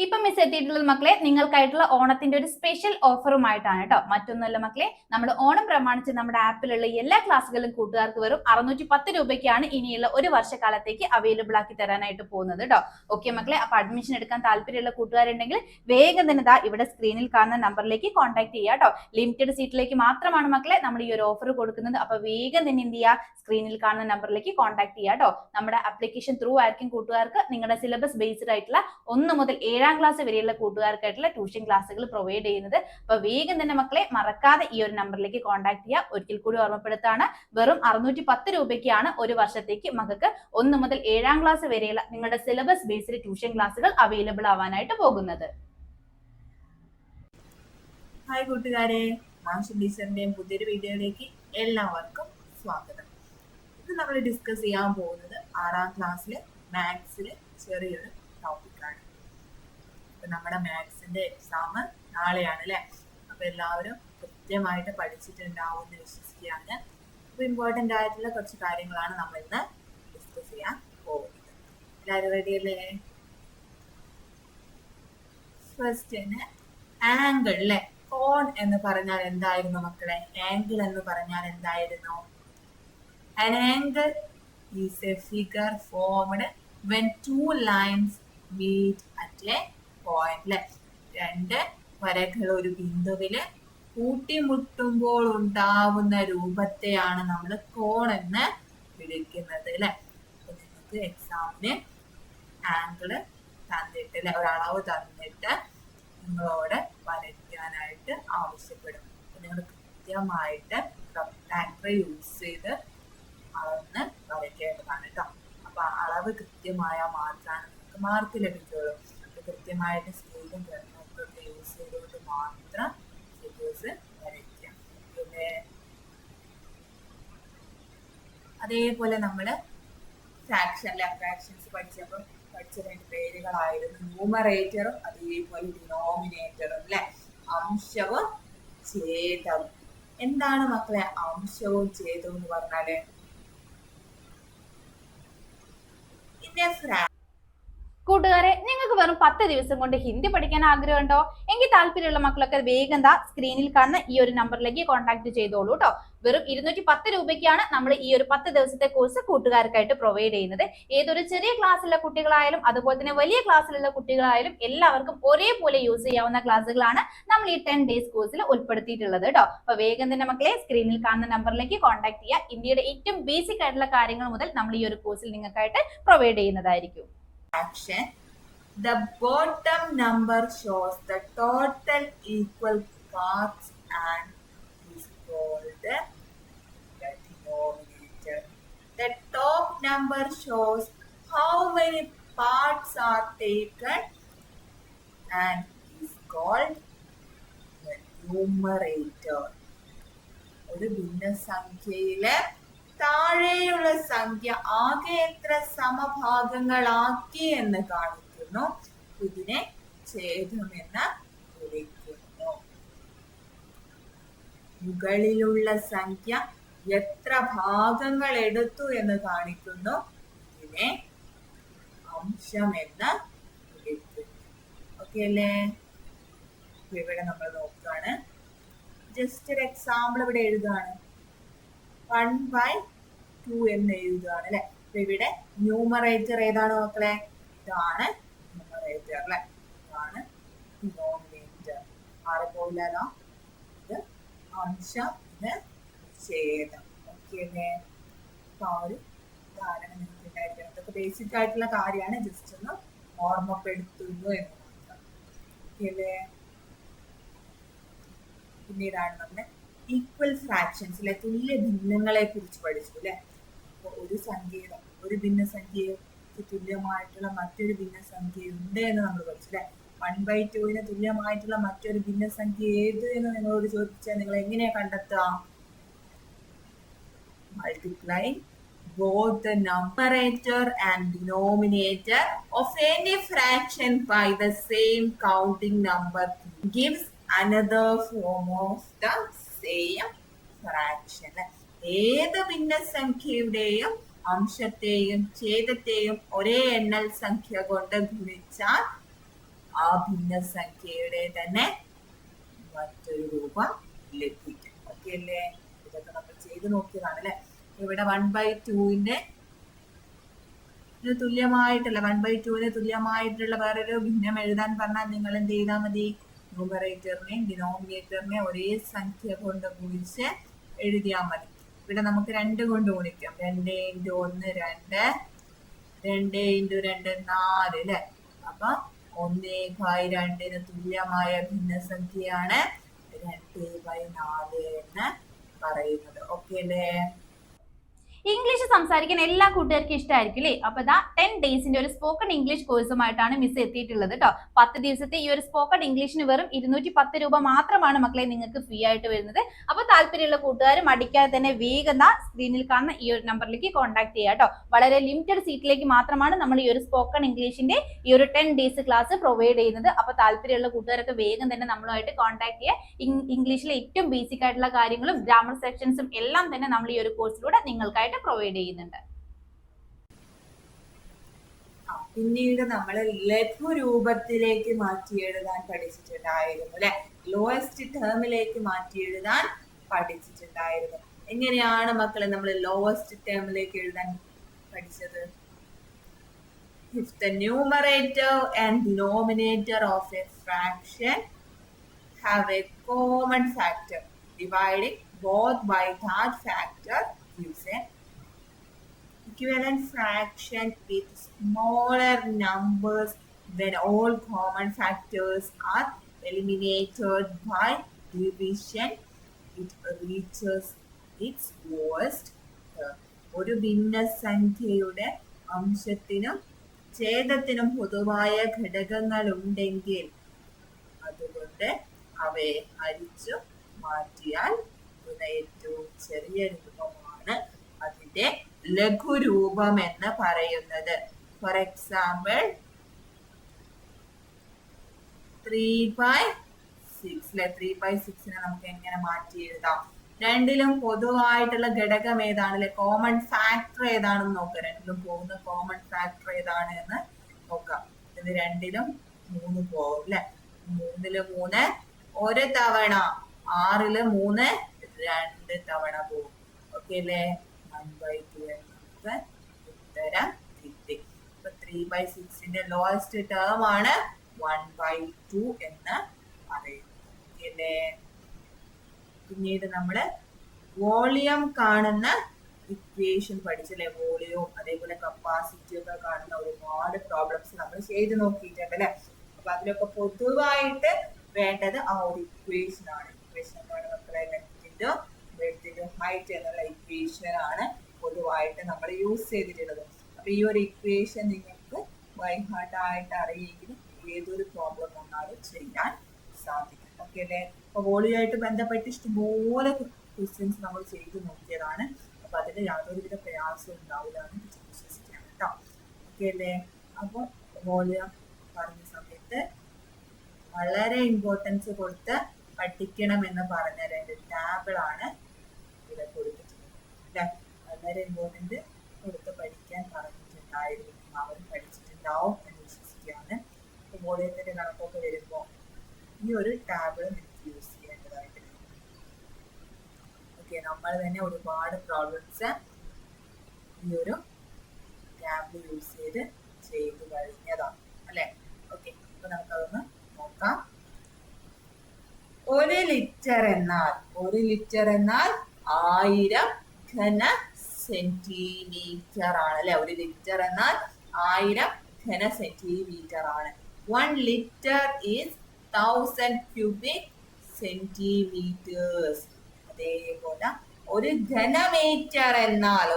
ഇപ്പം മിസ് എത്തിയിട്ടുള്ളത് മക്കളെ നിങ്ങൾക്കായിട്ടുള്ള ഓണത്തിന്റെ ഒരു സ്പെഷ്യൽ ഓഫറുമായിട്ടാണ് കേട്ടോ. മറ്റൊന്നുമല്ല മക്കളെ, നമ്മുടെ ഓണം പ്രമാണിച്ച് നമ്മുടെ ആപ്പിലുള്ള എല്ലാ ക്ലാസ്സുകളും കൂട്ടുകാർക്ക് വെറും 610 രൂപയ്ക്കാണ് ഇനിയുള്ള ഒരു വർഷക്കാലത്തേക്ക് അവൈലബിൾ ആക്കി തരാനായിട്ട് പോകുന്നത് കേട്ടോ. ഓക്കെ മക്കളെ, അപ്പൊ അഡ്മിഷൻ എടുക്കാൻ താല്പര്യമുള്ള കൂട്ടുകാരുണ്ടെങ്കിൽ വേഗം തന്നെ ഇവിടെ സ്ക്രീനിൽ കാണുന്ന നമ്പറിലേക്ക് കോൺടാക്ട് ചെയ്യുക കേട്ടോ. ലിമിറ്റഡ് സീറ്റിലേക്ക് മാത്രമാണ് മക്കളെ നമ്മൾ ഈ ഒരു ഓഫർ കൊടുക്കുന്നത്. അപ്പൊ വേഗം തന്നെ എന്ത് ചെയ്യുക, സ്ക്രീനിൽ കാണുന്ന നമ്പറിലേക്ക് കോൺടാക്ട് ചെയ്യുക കേട്ടോ. നമ്മുടെ ആപ്ലിക്കേഷൻ ത്രൂ ആയിരിക്കും കൂട്ടുകാർക്ക് നിങ്ങളുടെ സിലബസ് ബേസ്ഡ് ആയിട്ടുള്ള 1 മുതൽ 7ാം ക്ലാസ് വരെയുള്ള കൂട്ടുകാർക്കായിട്ടുള്ള ട്യൂഷൻ ക്ലാസ്സുകൾ പ്രൊവൈഡ് ചെയ്യുന്നത്. അപ്പൊ വേഗം തന്നെ മക്കളെ മറക്കാതെ ഈ ഒരു നമ്പറിലേക്ക് കോൺടാക്ട് ചെയ്യുക. ഒരിക്കൽ കൂടി ഓർമ്മപ്പെടുത്താണ്, വെറും 610 രൂപയ്ക്കാണ് ഒരു വർഷത്തേക്ക് മക്കൾക്ക് 1 മുതൽ 7ാം ക്ലാസ് വരെയുള്ള നിങ്ങളുടെ സിലബസ് ബേസ്ഡ് ട്യൂഷൻ ക്ലാസ്സുകൾ അവൈലബിൾ ആവാനായിട്ട് പോകുന്നത്. ഹായ് കൂട്ടുകാരെ, മാഷ് ടീച്ചറിന്റെയും പുതിയൊരു വീഡിയോയിലേക്ക് എല്ലാവർക്കും സ്വാഗതം. ഇത് നമ്മൾ ഡിസ്കസ് ചെയ്യാൻ പോകുന്നത് 6ാം ക്ലാസ്സിലെ മാത്സിലെ ചെറിയൊരു ടോപ്പിക്കാണ്. അപ്പൊ നമ്മുടെ മാത്സിന്റെ എക്സാം നാളെയാണ് അല്ലെ. അപ്പൊ എല്ലാവരും കൃത്യമായിട്ട് പഠിച്ചിട്ടുണ്ടാവും എന്ന് വിശ്വസിക്കുകയാണ്. അപ്പൊ ഇമ്പോർട്ടന്റ് ആയിട്ടുള്ള കുറച്ച് കാര്യങ്ങളാണ് നമ്മൾ ഇന്ന് ഡിസ്കസ് ചെയ്യാൻ പോകുന്നത്. എല്ലാവരും റെഡി അല്ലേ? ഫസ്റ്റ് ആംഗിൾ അല്ലെ. കോൺ എന്ന് പറഞ്ഞാൽ എന്തായിരുന്നു മക്കളെ? ആംഗിൾ എന്ന് പറഞ്ഞാൽ എന്തായിരുന്നു? An angle is a figure formed when two lines meet at a point. അല്ലെ, രണ്ട് വരകൾ ഒരു ബിന്ദുവില് കൂട്ടിമുട്ടുമ്പോൾ ഉണ്ടാവുന്ന രൂപത്തെയാണ് നമ്മൾ കോൺ എന്ന് വിളിക്കുന്നത് അല്ലെ. അപ്പൊ നിങ്ങൾക്ക് എക്സാമിന് ആംഗിള് തന്നിട്ട് അല്ലെ, ഒരളവ് തന്നിട്ട് നിങ്ങളോട് വരയ്ക്കാനായിട്ട് ആവശ്യപ്പെടും. അപ്പൊ നിങ്ങൾ കൃത്യമായിട്ട് പ്രൊട്രാക്ടർ യൂസ് ചെയ്ത് അളന്ന് വരയ്ക്കേണ്ടതാണ് കേട്ടോ. അപ്പൊ അളവ് കൃത്യമായാൽ മാത്രമാണ് നിങ്ങൾക്ക് മാർക്ക് ലഭിക്കുള്ളൂ. അപ്പൊ കൃത്യമായിട്ട് സ്കെയിലും പ്രൊട്രാക്ടറൊക്കെ യൂസ് ചെയ്തുകൊണ്ട് മാത്രം ഫിഗേഴ്സ് വരയ്ക്കാം. പിന്നെ അതേപോലെ നമ്മള് ഫ്രാക്ഷൻസ് പഠിച്ചപ്പോൾ പഠിച്ച 2 പേരുകളായിരുന്നു ന്യൂമറേറ്ററും അതേപോലെ ഡിനോമിനേറ്ററും അല്ലെ. അംശവും ഛേദവും. എന്താണ് മക്കളെ അംശവും ഛേദവും എന്ന് പറഞ്ഞാല്? കൂട്ടുകാരെ, നിങ്ങൾക്ക് വെറും 10 ദിവസം കൊണ്ട് ഹിന്ദി പഠിക്കാൻ ആഗ്രഹമുണ്ടോ? എങ്കിൽ താല്പര്യമുള്ള മക്കളൊക്കെ വേഗം സ്ക്രീനിൽ കാണുന്ന ഈ ഒരു നമ്പറിലേക്ക് കോൺടാക്ട് ചെയ്തോളൂ കേട്ടോ. വെറും 210 രൂപയ്ക്കാണ് നമ്മൾ ഈ ഒരു 10 ദിവസത്തെ കോഴ്സ് കൂട്ടുകാർക്കായിട്ട് പ്രൊവൈഡ് ചെയ്യുന്നത്. ഏതൊരു ചെറിയ ക്ലാസ്സിലുള്ള കുട്ടികളായാലും അതുപോലെ തന്നെ വലിയ ക്ലാസ്സിലുള്ള കുട്ടികളായാലും എല്ലാവർക്കും ഒരേപോലെ യൂസ് ചെയ്യാവുന്ന ക്ലാസ്സുകളാണ് നമ്മൾ ഈ 10 ഡേയ്സ് കോഴ്സിൽ ഉൾപ്പെടുത്തിയിട്ടുള്ളത് കേട്ടോ. അപ്പൊ വേഗം തന്നെ മക്കളെ സ്ക്രീനിൽ കാണുന്ന നമ്പറിലേക്ക് കോൺടാക്ട് ചെയ്യുക. ഇന്ത്യയുടെ ഏറ്റവും ബേസിക് ആയിട്ടുള്ള കാര്യങ്ങൾ മുതൽ നമ്മൾ ഈ ഒരു കോഴ്സിൽ നിങ്ങൾക്കായിട്ട് പ്രൊവൈഡ് ചെയ്യുന്നതായിരിക്കും. Action. The bottom number shows the total equal parts and is called the denominator. The top number shows how many parts are taken and is called the numerator. ഒരു ഭിന്നസംഖ്യയിലെ താഴെയുള്ള സംഖ്യ ആകെ എത്ര സമഭാഗങ്ങളാക്കി എന്ന് കാണിക്കുന്നു. ഇതിനെ ഛേദമെന്ന് വിളിക്കുന്നു. മുകളിലുള്ള സംഖ്യ എത്ര ഭാഗങ്ങൾ എടുത്തു എന്ന് കാണിക്കുന്നു. ഇതിനെ അംശമെന്ന് വിളിക്കുന്നു. ഓക്കെ അല്ലേ? ഇവിടെ നമ്മൾ നോക്കുകയാണ്. ജസ്റ്റ് ഒരു എക്സാമ്പിൾ ഇവിടെ എഴുതുകയാണ്. 1/2 എന്ന് എഴുതുകയാണ് അല്ലെ. അപ്പൊ ഇവിടെ ന്യൂമറേറ്റർ ഏതാണ് മക്കളെ? ഇതാണ് ന്യൂമറേറ്റർ അല്ലെ. ഇതാണ് ഡിനോമിനേറ്റർ. മാറിപ്പോയില്ലോ. ഇത് അംശം, ഇത് ഛേദം. ഓക്കെ അല്ലേ? അപ്പൊ ആ ഒരു ധാരണ നിങ്ങൾക്ക് ഉണ്ടായിരിക്കണം. ഇതൊക്കെ ബേസിക് ആയിട്ടുള്ള കാര്യമാണ്. ജസ്റ്റ് ഒന്ന് ഓർമ്മപ്പെടുത്തുന്നു എന്ന് മാത്രം. ഓക്കെ അല്ലേ? പിന്നീടാണ് നമ്മുടെ ഈക്വൽ ഫ്രാക്ഷൻസ് അല്ലെ, തുല്യ ഭിന്നങ്ങളെ കുറിച്ച് പഠിച്ചു അല്ലെ. അപ്പൊ ഒരു സംഖ്യയുടെ ഒരു ഭിന്നസംഖ്യയ്ക്ക് തുല്യമായിട്ടുള്ള മറ്റൊരു ഭിന്നസംഖ്യ ഉണ്ട് എന്ന് നമ്മൾ പഠിച്ചു അല്ലെ. 1/2 തുല്യമായിട്ടുള്ള മറ്റൊരു ഭിന്നസംഖ്യ ഏത് എന്ന് നിങ്ങളോട് ചോദിച്ചാൽ നിങ്ങൾ എങ്ങനെയാ കണ്ടെത്തുക? Multiply both the numerator and denominator of any fraction by the same counting number gives another form of the same fraction. ഏത് ഭിന്നസംഖ്യയുടെയും അംശത്തെയും ഛേദത്തെയും ഒരേ എണ്ണൽ സംഖ്യ കൊണ്ട് ഗുണിച്ചാൽ ആ ഭിന്നസംഖ്യയുടെ തന്നെ മറ്റൊരു രൂപം ലഭിക്കും. ഓക്കെ അല്ലേ? ഇതൊക്കെ നമ്മൾ ചെയ്ത് നോക്കിയതാണ് അല്ലെ. ഇവിടെ 1/2 തുല്യമായിട്ടുള്ള 1/2 തുല്യമായിട്ടുള്ള വേറൊരു ഭിന്നം എഴുതാൻ പറഞ്ഞാൽ നിങ്ങൾ എന്ത് ചെയ്താൽ മതി? ന്യൂമറേറ്ററിനെയും ഡിനോമിനേറ്ററിനെ ഒരേ സംഖ്യ കൊണ്ട് ഗുണിച്ച് എഴുതിയാൽ മതി. ഇവിടെ നമുക്ക് 2 കൊണ്ട് ഗുണിക്കാം. 2 × 1 2, 2 × 2 4 അല്ലെ. അപ്പൊ 1/2 തുല്യമായ ഭിന്നസംഖ്യയാണ് 2/4 എന്ന് പറയുന്നത്. ഓക്കെ അല്ലേ? ഇംഗ്ലീഷ് സംസാരിക്കാൻ എല്ലാ കൂട്ടുകാർക്കും ഇഷ്ടമായിരിക്കും അല്ലേ? അപ്പൊ ഇതാ 10 ഡേയ്സിന്റെ ഒരു സ്പോക്കൺ ഇംഗ്ലീഷ് കോഴ്സുമായിട്ടാണ് മിസ് എത്തിയിട്ടുള്ളത് കേട്ടോ. 10 ദിവസത്തെ ഈ ഒരു സ്പോക്കൺ ഇംഗ്ലീഷിന് വെറും 210 രൂപ മാത്രമാണ് മക്കളെ നിങ്ങൾക്ക് ഫ്രീ ആയിട്ട് വരുന്നത്. അപ്പൊ താല്പര്യമുള്ള കൂട്ടുകാർ മടിക്കാതെ തന്നെ വേഗം സ്ക്രീനിൽ കാണുന്ന ഈ ഒരു നമ്പറിലേക്ക് കോൺടാക്ട് ചെയ്യുക കേട്ടോ. വളരെ ലിമിറ്റഡ് സീറ്റിലേക്ക് മാത്രമാണ് നമ്മൾ ഈ ഒരു സ്പോക്കൺ ഇംഗ്ലീഷിന്റെ ഈ ഒരു 10 ഡേയ്സ് ക്ലാസ് പ്രൊവൈഡ് ചെയ്യുന്നത്. അപ്പൊ താല്പര്യമുള്ള കൂട്ടുകാരൊക്കെ വേഗം തന്നെ നമ്മളുമായിട്ട് കോൺടാക്ട് ചെയ്യുക. ഇംഗ്ലീഷിലെ ഏറ്റവും ബേസിക് ആയിട്ടുള്ള കാര്യങ്ങളും ഗ്രാമർ സെക്ഷൻസും എല്ലാം തന്നെ നമ്മൾ ഈ ഒരു കോഴ്സിലൂടെ നിങ്ങൾക്കായിട്ട് പ്രൊവൈഡ് ചെയ്യുന്നുണ്ട്. പിന്നീട് നമ്മൾ ലഘുരൂപത്തിലേക്ക് മാറ്റി എഴുതാൻ പഠിച്ചിട്ടുണ്ടായിരുന്നു അല്ലെ. ലോവസ്റ്റ് ടേമിലേക്ക് മാറ്റി എഴുതാൻ പഠിച്ചിട്ടുണ്ടായിരുന്നു. എങ്ങനെയാണ് മക്കളെ നമ്മൾ ലോവസ്റ്റ് ടേമിലേക്ക് എഴുതാൻ പഠിച്ചത്? If the numerator and denominator of a fraction have a common factor, dividing both by that factor gives a equivalent fraction with smaller numbers when all common factors are eliminated by division. It reaches its lowest term. ഒരു ഭിന്നസംഖ്യയുടെ അംശത്തിനും ഛേദത്തിനും പൊതുവായ ഘടകങ്ങൾ ഉണ്ടെങ്കിൽ അതുകൊണ്ട് അവയെ ഹരിച്ചു മാറ്റിയാൽ ഏറ്റവും ചെറിയ രൂപമാണ് അതിന്റെ ലഘുരൂപം എന്ന് പറയുന്നത്. ഫോർ എക്സാമ്പിൾ 3/6 3/6 നമുക്ക് എങ്ങനെ മാറ്റി എഴുതാം? രണ്ടിലും പൊതുവായിട്ടുള്ള ഘടകം ഏതാണ് അല്ലെ? കോമൺ ഫാക്ടർ ഏതാണെന്ന് നോക്കാം. രണ്ടിലും പോകുന്ന കോമൺ ഫാക്ടർ ഏതാണ് എന്ന് നോക്കാം. ഇത് രണ്ടിലും 3 പോകും അല്ലെ. 3 ഒരു തവണ, 6 3 2 തവണ പോകും. ഓക്കെ അല്ലേ? 1/2 നമുക്ക് ഉത്തരം കിട്ടി. അപ്പൊ 3/6 ലോവസ്റ്റ് ടേം ആണ് 1/2 എന്ന് പറയുന്നത്. ഓക്കെ അല്ലേ? പിന്നീട് നമ്മള് വോളിയം കാണുന്ന ഇക്വേഷൻ പഠിച്ചല്ലേ. വോളിയം അതേപോലെ കപ്പാസിറ്റി ഒക്കെ കാണുന്ന ഒരുപാട് പ്രോബ്ലംസ് നമ്മൾ ചെയ്ത് നോക്കിയിട്ടുണ്ട് അല്ലെ. അപ്പൊ അതിലൊക്കെ പൊതുവായിട്ട് വേണ്ടത് ആ ഒരു ഇക്വേഷൻ ആണ്. ഇക്വേഷൻ എന്താണ് മക്കളെ? ലെങ്തിന്റെ ഹൈറ്റ് എന്നുള്ള ഇക്വേഷൻ ആണ് പൊതുവായിട്ട് നമ്മൾ യൂസ് ചെയ്തിട്ടുള്ളത്. അപ്പൊ ഈ ഒരു ഇക്വേഷൻ നിങ്ങൾക്ക് ബൈ ഹാർട്ട് ആയിട്ട് അറിയെങ്കിൽ ഏതൊരു പ്രോബ്ലം വന്നാലും ചെയ്യാൻ സാധിക്കും. ഓക്കെ അല്ലേ? അപ്പൊ വോളിയുമായിട്ട് ബന്ധപ്പെട്ട് ഇഷ്ടംപോലെ ക്വസ്റ്റ്യൻസ് നമ്മൾ ചെയ്ത് നോക്കിയതാണ്. അപ്പൊ അതിൽ യാതൊരുവിധ പ്രയാസവും ഉണ്ടാവില്ല എന്ന് വിശ്വസിക്കാം കേട്ടോ. ഓക്കെ അല്ലേ? അപ്പൊ വോളിയം പറഞ്ഞ സമയത്ത് വളരെ ഇമ്പോർട്ടൻസ് കൊടുത്ത് പഠിക്കണം എന്ന് പറഞ്ഞ 2 ടാബിൾ ആണ് ഇവിടെ കൊടുത്തിട്ടുള്ളത്. വളരെ ഇമ്പോർട്ടന്റ് കൊടുത്ത് പഠിക്കാൻ പറഞ്ഞിട്ടുണ്ടായിരുന്നു. അവർ പഠിച്ചിട്ടുണ്ടാവും എന്ന് വിശ്വസിക്കുകയാണ്. വോളിയത്തിന്റെ കണക്കൊക്കെ വരുമ്പോൾ ഈ ഒരു ടാബിൾ നിങ്ങൾക്ക് യൂസ് ചെയ്യേണ്ടതായിട്ട് വരും. ഓക്കെ, നമ്മൾ തന്നെ ഒരുപാട് പ്രോബ്ലംസ് ഈ ഒരു ടാബിൾ യൂസ് ചെയ്ത് കഴിഞ്ഞതാണ് അല്ലെ. ഓക്കെ, അപ്പൊ നമുക്കതൊന്ന് നോക്കാം. 1 ലിറ്റർ എന്നാൽ 1000 ഘന സെന്റിമീറ്റർ ആണ് അല്ലെ. 1 ലിറ്റർ എന്നാൽ 1000 ഘന സെന്റിമീറ്റർ ആണ്. 1 ലിറ്റർ ഈസ് 1000 cubic centimeters. അതേപോലെ ഒരു ഘനമീറ്റർ എന്നാൽ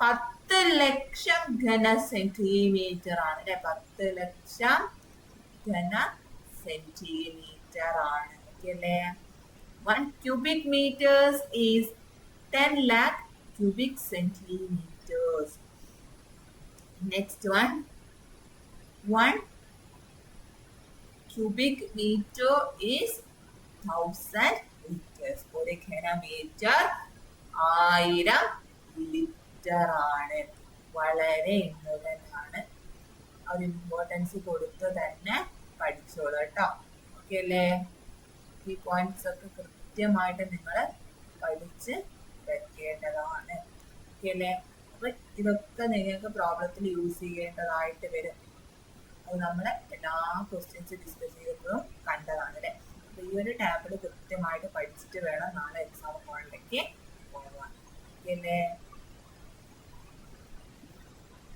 10 ലക്ഷം ഘന സെന്റിമീറ്റർ ആണ് അല്ലെ. 10 ലക്ഷം ഘന സെന്റിമീറ്റർ ആണ്. അല്ലേ? 1 cubic meters is 10 lakh cubic centimeters. Next one, 1 cubic meter is 1000 liters. ഒരു ഘനമീറ്റർ 1000 ലിറ്റർ ആണ്. വളരെ ഇമ്പോർട്ടൻ്റ് ആണ്. ഒരു ഇമ്പോർട്ടൻസ് കൊടുത്ത് തന്നെ പഠിച്ചോളൂ കേട്ടോ. ഓക്കെ അല്ലേ? ഈ പോയിന്റ്സ് ഒക്കെ കൃത്യമായിട്ട് നിങ്ങൾ പഠിച്ച് വെക്കേണ്ടതാണ്. ഓക്കെ അല്ലേ? അപ്പൊ ഇതൊക്കെ നിങ്ങൾക്ക് പ്രോബ്ലത്തിൽ യൂസ് ചെയ്യേണ്ടതായിട്ട് വരും. അത് നമ്മൾ എല്ലാ ക്വസ്റ്റ്യൻസ് ഡിസ്കസ് ചെയ്തപ്പോഴും കണ്ടതാണ് അല്ലേ? അപ്പൊ ഈ ഒരു ടാബിൾ കൃത്യമായിട്ട് പഠിച്ചിട്ട് വേണം നാളെ എക്സാം ഹോളിലേക്ക് പോകാൻ. പിന്നെ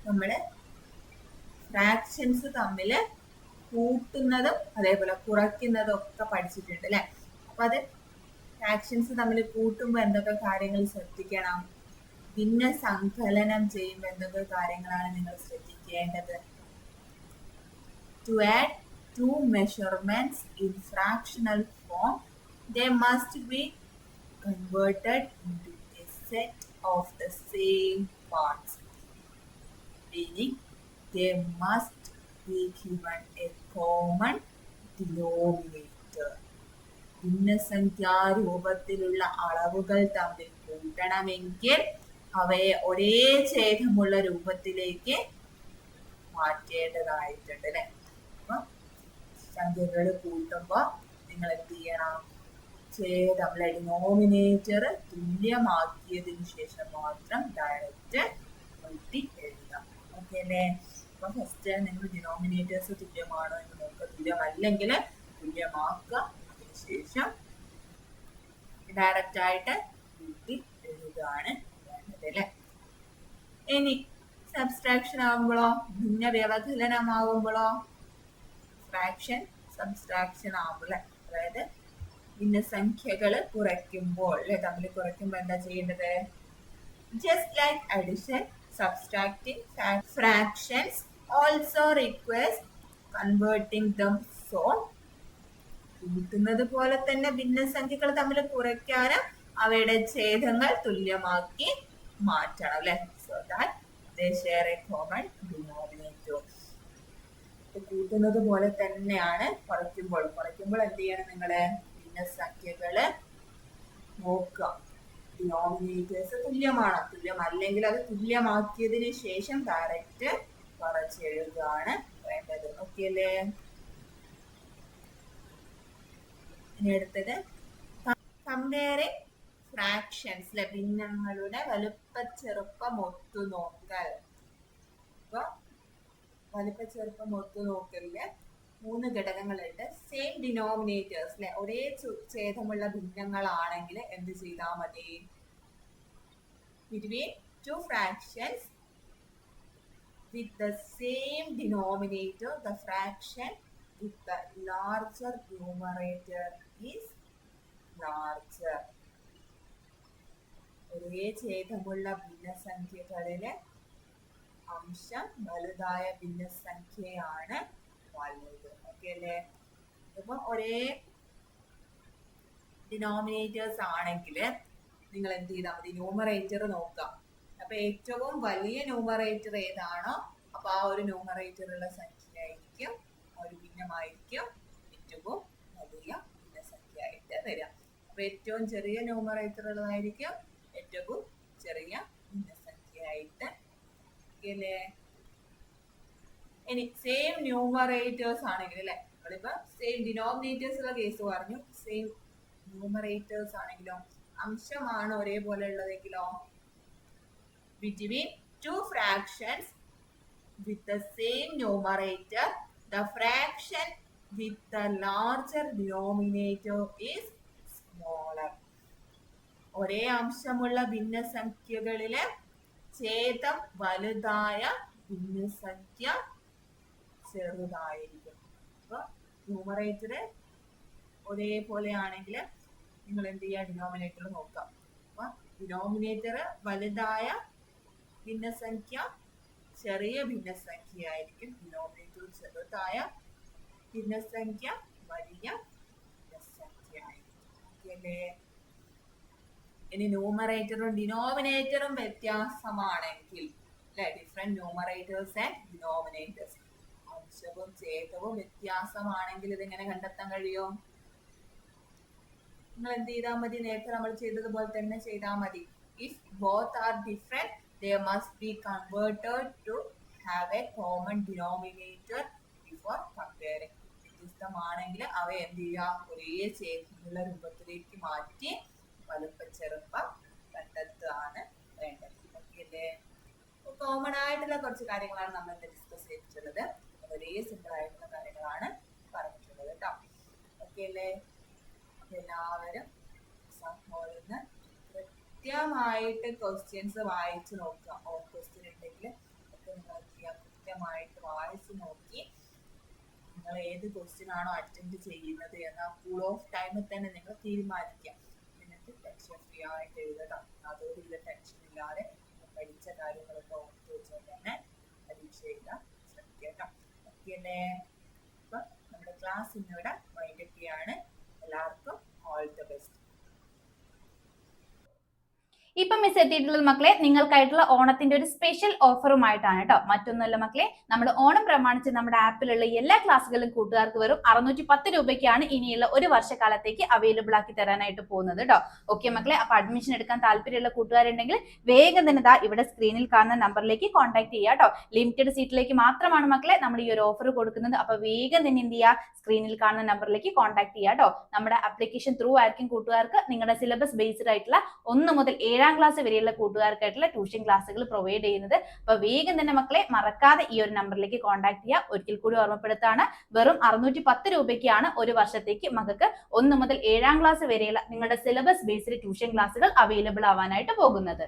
നമ്മള് ഫ്രാക്ഷൻസ് തമ്മിൽ കൂട്ടുന്നതും അതേപോലെ കുറയ്ക്കുന്നതും ഒക്കെ പഠിച്ചിട്ടുണ്ട് അല്ലെ? അപ്പൊ അത് ഫ്രാക്ഷൻസ് തമ്മിൽ കൂട്ടുമ്പോൾ എന്തൊക്കെ കാര്യങ്ങൾ ശ്രദ്ധിക്കണം, ഭിന്ന സങ്കലനം ചെയ്യുമ്പോൾ എന്തൊക്കെ കാര്യങ്ങളാണ് നിങ്ങൾ ശ്രദ്ധിക്കേണ്ടത്? To add two measurements in fractional form, they must be converted into a set of the same parts, meaning they must be given a common denominator. ഭിന്നസംഖ്യാരൂപത്തിലുള്ള അളവുകൾ തമ്മിൽ കൂട്ടണമെങ്കിൽ അവയെ ഒരേ ഛേദമുള്ള രൂപത്തിലേക്ക് മാറ്റേണ്ടതായിട്ടുണ്ട് അല്ലെ? അപ്പൊ സംഖ്യകൾ കൂട്ടുമ്പോ നിങ്ങൾ എന്ത് ചെയ്യണം? നമ്മളെ ഡിനോമിനേറ്റർ തുല്യമാക്കിയതിനു ശേഷം മാത്രം ഡയറക്റ്റ് കൂട്ടി എഴുതാം. ഓക്കെ അല്ലേ? അപ്പൊ ഫസ്റ്റ് നിങ്ങൾ ഡിനോമിനേറ്റേഴ്സ് തുല്യമാണോ എന്ന് നോക്കുക. തുല്യമല്ലെങ്കിൽ തുല്യമാക്കുക. അതിനുശേഷം ഡയറക്റ്റ് ആയിട്ട് കൂട്ടി എഴുതുകയാണ് വേണ്ടത് അല്ലെ? ഇനി സബ്സ്ട്രാക്ഷൻ ആകുമ്പോഴോ, ഭിന്ന വ്യവകലനമാകുമ്പോഴോ, ഫ്രാക്ഷൻ സബ്സ്ട്രാക്ഷൻ ആകുമ്പോൾ അതായത് ഭിന്നസംഖ്യകൾ കുറയ്ക്കുമ്പോൾ അല്ലെ, തമ്മിൽ കുറയ്ക്കുമ്പോൾ എന്താ ചെയ്യേണ്ടത്? Just like addition, subtracting fractions also requires converting them. So കൂട്ടുന്നത് പോലെ തന്നെ ഭിന്നസംഖ്യകൾ തമ്മിൽ കുറയ്ക്കാനും അവയുടെ ഛേദങ്ങൾ തുല്യമാക്കി മാറ്റണം അല്ലെ? So that they share a common denominator. കൂട്ടുന്നത് പോലെ തന്നെയാണ് കുറയ്ക്കുമ്പോൾ എന്ത് ചെയ്യണം? നിങ്ങള് ഭിന്നസംഖ്യകള് നോക്കുക, ഡിനോമിനേറ്റേഴ്സ് തുല്യമാണോ, തുല്യമല്ലെങ്കിൽ അത് തുല്യമാക്കിയതിന് ശേഷം ഡയറക്റ്റ് കുറച്ചെഴുതുകയാണ് വേണ്ടത്. ഓക്കെ അല്ലേ? ഇനി അടുത്തത് കമ്പയറിംഗ് ഫ്രാക്ഷൻസ്, ഭിന്നങ്ങളുടെ വലുപ്പച്ചെറുപ്പം ഒത്തുനോക്കൽ. അപ്പൊ വലുപ്പച്ചെറുപ്പം ഒത്തുനോക്കലില് 3 ഘടകങ്ങളുണ്ട്. സെയിം ഡിനോമിനേറ്റേഴ്സ് അല്ലെ, ഒരേ ഛേദമുള്ള ഭിന്നങ്ങളാണെങ്കിൽ എന്ത് ചെയ്താൽ മതി? Between 2 fractions with the same denominator, the fraction with the larger numerator is larger. ഒരേ ഛേദമുള്ള ഭിന്നസംഖ്യകളിലെ അംശം വലുതായ ഭിന്നസംഖ്യയാണ് വലുത്. ഓക്കെ അല്ലേ? ഇപ്പൊ ഒരേ ഡിനോമിനേറ്റേഴ്സ് ആണെങ്കിൽ നിങ്ങൾ എന്ത് ചെയ്താൽ മതി? ന്യൂമറേറ്റർ നോക്കാം. അപ്പൊ ഏറ്റവും വലിയ ന്യൂമറേറ്റർ ഏതാണോ അപ്പൊ ആ ഒരു ന്യൂമറേറ്റർ ഉള്ള സംഖ്യയായിരിക്കും, ഒരു ഭിന്നമായിരിക്കും ഏറ്റവും വലിയ ഭിന്നസംഖ്യ ആയിട്ട് വരാം. അപ്പൊ ഏറ്റവും ചെറിയ ന്യൂമറേറ്റർ ഉള്ളതായിരിക്കും ഏറ്റവും ചെറിയ ഭിന്നസംഖ്യയായിട്ട്. അല്ലേ? ഇനി സെയിം ന്യൂമറേറ്റേഴ്സ് ആണെങ്കിൽ അല്ലെ, നമ്മളിപ്പോ സെയിം ഡിനോമിനേറ്റേഴ്സ് ഉള്ള കേസ് പറഞ്ഞു, സെയിം ന്യൂമറേറ്റേഴ്സ് ആണെങ്കിലോ, അംശമാണ് ഒരേപോലെ ഉള്ളതെങ്കിലോ, between 2 fractions with the same numerator, the fraction with the larger denominator is smaller. ഒരേ അംശമുള്ള ഭിന്നസംഖ്യകളിലെ ഛേദം വലുതായ ഭിന്നസംഖ്യ ചെറുതായിരിക്കും. അപ്പൊ ന്യൂമറേറ്റർ ഒരേപോലെ ആണെങ്കിൽ നിങ്ങൾ എന്ത് ചെയ്യുക? ഡിനോമിനേറ്റർ നോക്കാം. അപ്പൊ ഡിനോമിനേറ്റർ വലുതായ ഭിന്നസംഖ്യ ചെറിയ ഭിന്നസംഖ്യ ആയിരിക്കും, ഡിനോമിനേറ്റർ ചെറുതായ ഭിന്നസംഖ്യ വലിയ ഭിന്നസംഖ്യ ആയിരിക്കും. ഇനി ന്യൂമറേറ്ററും ഡിനോമിനേറ്ററും വ്യത്യാസമാണെങ്കിൽ അല്ലെ, ഡിഫറെന്റ് ന്യൂമറേറ്റേഴ്സ് ആൻഡ് ഡിനോമിനേറ്റേഴ്സ്, അംശവും ഛേദവും വ്യത്യാസമാണെങ്കിൽ ഇതെങ്ങനെ കണ്ടെത്താൻ കഴിയും? നിങ്ങൾ എന്ത് ചെയ്താൽ മതി? നേരത്തെ നമ്മൾ ചെയ്തതുപോലെ തന്നെ ചെയ്താൽ മതി. If both are different, they must be converted to have A common denominator before comparing. വ്യത്യസ്തമാണെങ്കിൽ അവ എന്ത് ചെയ്യുക, ഒരേ ചേർന്നുള്ള രൂപത്തിലേക്ക് മാറ്റി വലുപ്പം ചെറുപ്പം കണ്ടെത്തുകയാണ് വേണ്ടത്. ഓക്കെ അല്ലേ? കോമൺ ആയിട്ടുള്ള കുറച്ച് കാര്യങ്ങളാണ് നമ്മൾ ഡിസ്കസ് ചെയ്തിട്ടുള്ളത്. ഒരേ സിമ്പിൾ ആയിട്ടുള്ള കാര്യങ്ങളാണ് പറഞ്ഞിട്ടുള്ളത് കേട്ടോ. ഓക്കെ അല്ലേ? എല്ലാവരും ഹോളിന്ന് കൃത്യമായിട്ട് ക്വസ്റ്റ്യൻസ് വായിച്ചു നോക്കുക. ക്വസ്റ്റ്യൻ ഉണ്ടെങ്കിൽ ഒക്കെ നിങ്ങൾ കൃത്യമായിട്ട് വായിച്ചു നോക്കി നിങ്ങൾ ഏത് ക്വസ്റ്റ്യൻ ആണോ അറ്റൻഡ് ചെയ്യുന്നത് എന്ന് ആ കൂൾ ഓഫ് ടൈമിൽ തന്നെ നിങ്ങൾ തീരുമാനിക്കുക. എന്നിട്ട് ടെൻഷൻ ഫ്രീ ആയിട്ട് എഴുതണം. യാതൊരുവിധ ടെൻഷൻ ഇല്ലാതെ പഠിച്ച കാര്യങ്ങളൊക്കെ ഓർത്ത് വെച്ചുകൊണ്ട് തന്നെ പരീക്ഷ എഴുതാൻ ശ്രമിക്കുക. ഓക്കെ അല്ലേ? അപ്പൊ നമ്മുടെ ക്ലാസ് ഇന്നിവിടെ വൈൻഡപ്പ് ചെയ്യാണ്. എല്ലാവർക്കും ഓൾ ദ ബെസ്റ്റ്. ഇപ്പൊ മിസ് എത്തിയിട്ടുള്ളത് മക്കളെ നിങ്ങൾക്കായിട്ടുള്ള ഓണത്തിന്റെ ഒരു സ്പെഷ്യൽ ഓഫറുമായിട്ടാണ് കേട്ടോ. മറ്റൊന്നുമല്ല മക്കളെ, നമ്മൾ ഓണം പ്രമാണിച്ച് നമ്മുടെ ആപ്പിലുള്ള എല്ലാ ക്ലാസ്സുകളും കൂട്ടുകാർക്ക് വെറും 610 രൂപയ്ക്കാണ് ഇനിയുള്ള ഒരു വർഷക്കാലത്തേക്ക് അവൈലബിൾ ആക്കി തരാനായിട്ട് പോകുന്നത് കേട്ടോ. ഓക്കെ മക്കളെ, അപ്പൊ അഡ്മിഷൻ എടുക്കാൻ താല്പര്യമുള്ള കൂട്ടുകാരുണ്ടെങ്കിൽ വേഗം തന്നെ ദാ ഇവിടെ സ്ക്രീനിൽ കാണുന്ന നമ്പറിലേക്ക് കോൺടാക്ട് ചെയ്യുക കേട്ടോ. ലിമിറ്റഡ് സീറ്റിലേക്ക് മാത്രമാണ് മക്കളെ നമ്മൾ ഈ ഒരു ഓഫർ കൊടുക്കുന്നത്. അപ്പൊ വേഗം തന്നെ എന്ത് ചെയ്യുക, സ്ക്രീനിൽ കാണുന്ന നമ്പറിലേക്ക് കോൺടാക്ട് ചെയ്യുക കേട്ടോ. നമ്മുടെ ആപ്ലിക്കേഷൻ ത്രൂ ആയിരിക്കും കൂട്ടുകാർക്ക് നിങ്ങളുടെ സിലബസ് ബേസ്ഡ് ആയിട്ടുള്ള 1 മുതൽ 7ാം ക്ലാസ് വരെയുള്ള കൂട്ടുകാർക്കായിട്ടുള്ള ട്യൂഷൻ ക്ലാസ്സുകൾ പ്രൊവൈഡ് ചെയ്യുന്നത്. അപ്പൊ വേഗം തന്നെ മക്കളെ മറക്കാതെ ഈ ഒരു നമ്പറിലേക്ക് കോൺടാക്ട് ചെയ്യുക. ഒരിക്കൽ കൂടി ഓർമ്മപ്പെടുത്താണ്, വെറും 610 രൂപയ്ക്കാണ് ഒരു വർഷത്തേക്ക് മക്കൾക്ക് 1 മുതൽ 7ാം ക്ലാസ് വരെയുള്ള നിങ്ങളുടെ സിലബസ് ബേസ്ഡ് ട്യൂഷൻ ക്ലാസ്സുകൾ അവൈലബിൾ ആവാനായിട്ട് പോകുന്നത്.